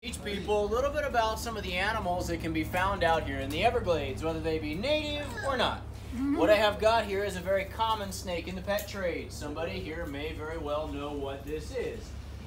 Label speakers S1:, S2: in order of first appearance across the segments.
S1: Teach people a little bit about some of the animals that can be found out here in the Everglades, whether they be native or not. What I have got here is a very common snake in the pet trade. Somebody here may very well know what this is.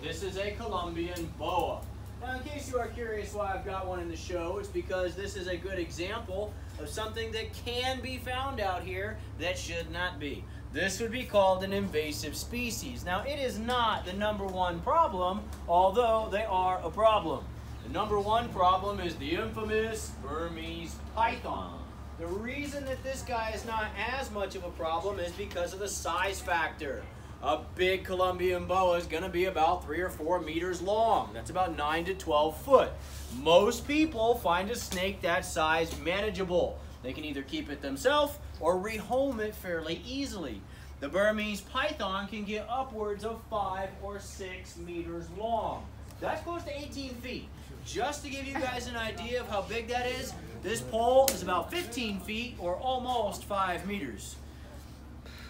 S1: This is a Colombian boa. Now, in case you are curious why I've got one in the show, it's because this is a good example of something that can be found out here that should not be. This would be called an invasive species. Now, it is not the #1 problem, although they are a problem. The #1 problem is the infamous Burmese python. The reason that this guy is not as much of a problem is because of the size factor. A big Colombian boa is going to be about 3 or 4 meters long. That's about 9 to 12 foot. Most people find a snake that size manageable. They can either keep it themselves or rehome it fairly easily. The Burmese python can get upwards of 5 or 6 meters long. That's close to 18 feet. Just to give you guys an idea of how big that is, this pole is about 15 feet or almost 5 meters.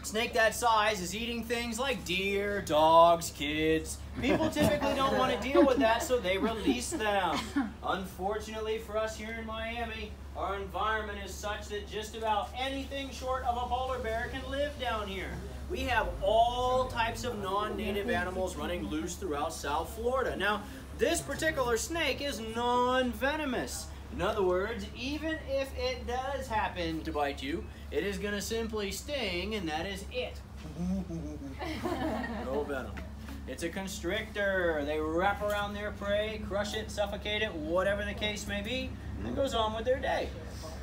S1: Snake that size is eating things like deer, dogs, kids. People typically don't want to deal with that, so they release them. Unfortunately for us here in Miami, our environment is such that just about anything short of a polar bear can live down here. We have all types of non-native animals running loose throughout South Florida. Now, this particular snake is non-venomous. In other words, even if it does happen to bite you, it is going to simply sting, and that is it. No venom. It's a constrictor. They wrap around their prey, crush it, suffocate it, whatever the case may be, and goes on with their day.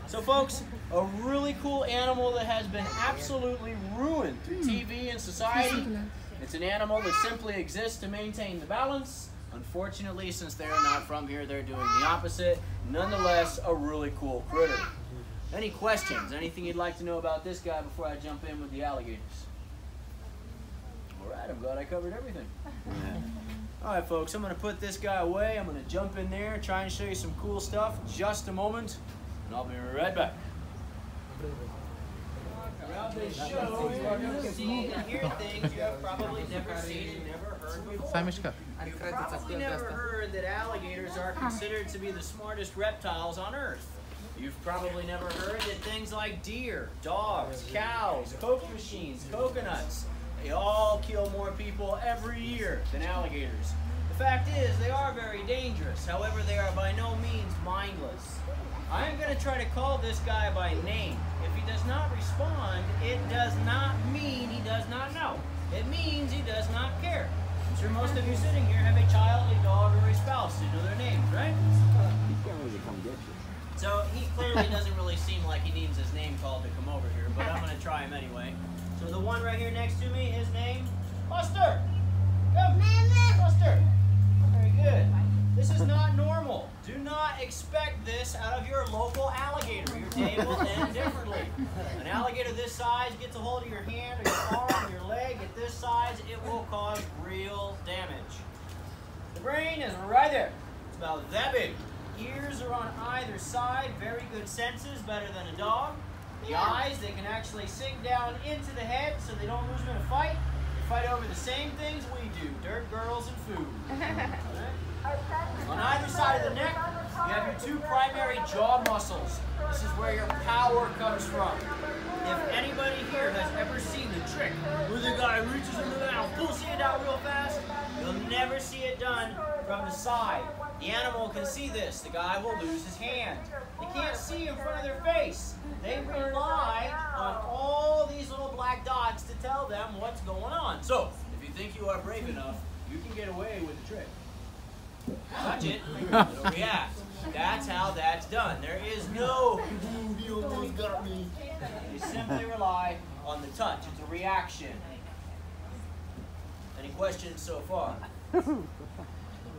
S1: So folks, a really cool animal that has been absolutely ruined through TV and society. It's an animal that simply exists to maintain the balance. Unfortunately, since they're not from here, they're doing the opposite. Nonetheless, a really cool critter. Any questions? Anything you'd like to know about this guy before I jump in with the alligators? All right, I'm glad I covered everything. All right, folks, I'm going to put this guy away. I'm going to jump in there, try and show you some cool stuff in just a moment, and I'll be right back. Throughout this show, you are going to see and hear things you have probably never seen and never heard before. You've probably never heard that alligators are considered to be the smartest reptiles on Earth. You've probably never heard that things like deer, dogs, cows, Coke machines, coconuts, they all kill more people every year than alligators. The fact is, they are very dangerous. However, they are by no means mindless. I am going to try to call this guy by name. If he does not respond, it does not mean he does not know. It means he does not care. I'm sure most of you sitting here have a child, a dog, or a spouse who know their names, right?
S2: He can't really come get you.
S1: So he clearly doesn't really seem like he needs his name called to come over here, but I'm going to try him anyway. So the one right here next to me, his name, Buster. Come, Buster. Very good. This is not normal. Do not expect this out of your local alligator. Your day will end differently. An alligator this size gets a hold of your hand or your arm or your leg at this size, it will cause real damage. The brain is right there. It's about that big. Ears are on either side. Very good senses, better than a dog. The eyes, they can actually sink down into the head so they don't lose them in a fight. They fight over the same things we do, dirt, girls, and food. On either side of the neck, you have your 2 primary jaw muscles. This is where your power comes from. If anybody here has ever seen the trick where the guy reaches into the mouth, pulls it out real fast, you'll never see it done from the side. The animal can see this. The guy will lose his hand. They can't see in front of their face. They rely on all these little black dots to tell them what's going on. So, if you think you are brave enough, you can get away with the trick. Touch it, it'll react. That's how that's done. There is no, he almost got me. You simply rely on the touch. It's a reaction. Any questions so far?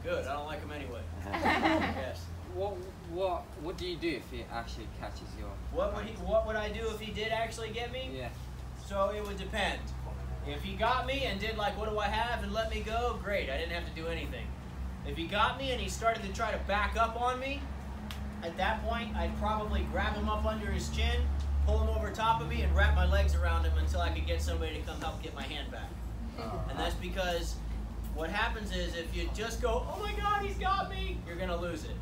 S1: Good, I don't like them anyway. Yes.
S3: What do you do if he actually catches your...
S1: What would I do if he did actually get me?
S3: Yeah.
S1: So it would depend. If he got me and did like, what do I have, and let me go, great, I didn't have to do anything. If he got me and he started to try to back up on me, at that point, I'd probably grab him up under his chin, pull him over top of me, and wrap my legs around him until I could get somebody to come help get my hand back. And that's because what happens is if you just go, oh my God, he's got me, you're gonna lose it,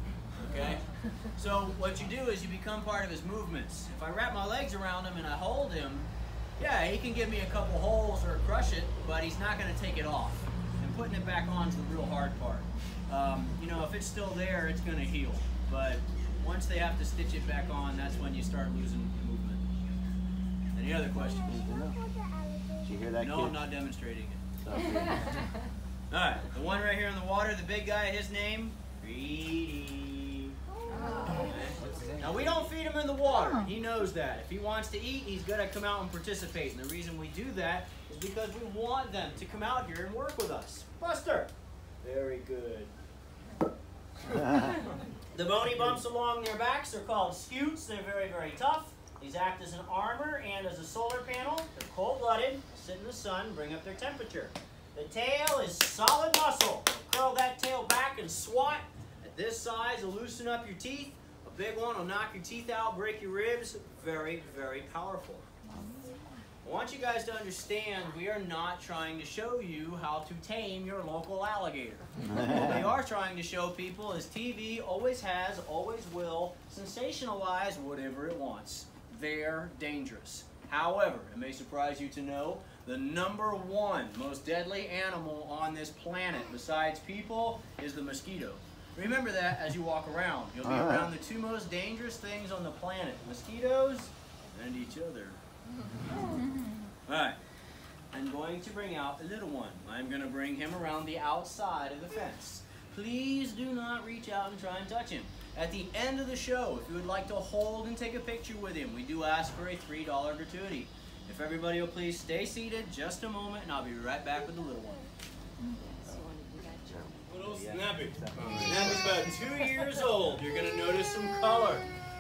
S1: okay? So what you do is you become part of his movements. If I wrap my legs around him and I hold him, yeah, he can give me a couple holes or crush it, but he's not gonna take it off. And putting it back on is the real hard part. You know, if it's still there, it's gonna heal. But once they have to stitch it back on, that's when you start losing movement. Any other questions?
S2: Did you hear that,
S1: No,
S2: kid?
S1: I'm not demonstrating it.
S2: Okay.
S1: All right, the one right here in the water, the big guy, his name, Greedy. Now we don't feed him in the water. He knows that. If he wants to eat, he's got to come out and participate. And the reason we do that is because we want them to come out here and work with us. Buster. Very good. The bony bumps along their backs are called scutes. They're very, very tough. These act as an armor and as a solar panel. They're cold-blooded, sit in the sun, bring up their temperature. The tail is solid muscle. Curl that tail back and swat. At this size, it'll loosen up your teeth. A big one will knock your teeth out, break your ribs. Very, very powerful. I want you guys to understand we are not trying to show you how to tame your local alligator. What we are trying to show people is TV always has, always will, sensationalize whatever it wants. They're dangerous. However, it may surprise you to know the #1 most deadly animal on this planet besides people is the mosquito. Remember that as you walk around. You'll be around the 2 most dangerous things on the planet, mosquitoes and each other. Alright, I'm going to bring out a little one. I'm going to bring him around the outside of the fence. Please do not reach out and try and touch him. At the end of the show, if you would like to hold and take a picture with him, we do ask for a $3 gratuity. If everybody will please stay seated just a moment, and I'll be right back with the little one. Little Snappy. Snappy's about 2 years old. You're going to notice some color.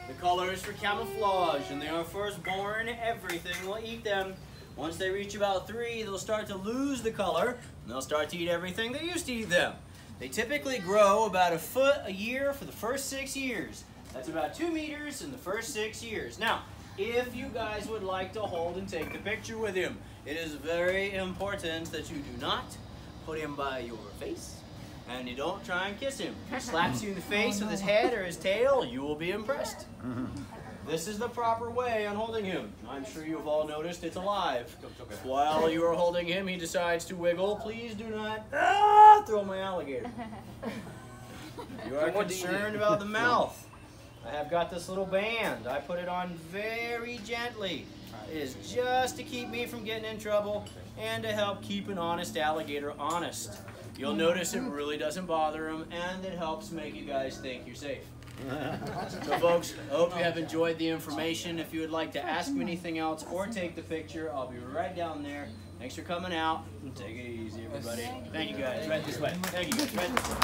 S1: The color is for camouflage, and they are first born. Everything will eat them. Once they reach about 3, they'll start to lose the color, and they'll start to eat everything that used to eat them. They typically grow about 1 foot a year for the first 6 years. That's about 2 meters in the first 6 years. Now, if you guys would like to hold and take the picture with him, it is very important that you do not put him by your face, and you don't try and kiss him. If he slaps you in the face with his head or his tail, you will be impressed. This is the proper way on holding him. I'm sure you've all noticed it's alive. If while you are holding him, he decides to wiggle, please do not throw my alligator. You are concerned about the mouth. I have got this little band. I put it on very gently. It is just to keep me from getting in trouble and to help keep an honest alligator honest. You'll notice it really doesn't bother him, and it helps make you guys think you're safe. So folks, I hope you have enjoyed the information. If you would like to ask me anything else or take the picture, I'll be right down there. Thanks for coming out, and take it easy, everybody. Thank you guys. Right this way. Thank you guys. Right this way.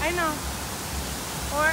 S4: I know. Or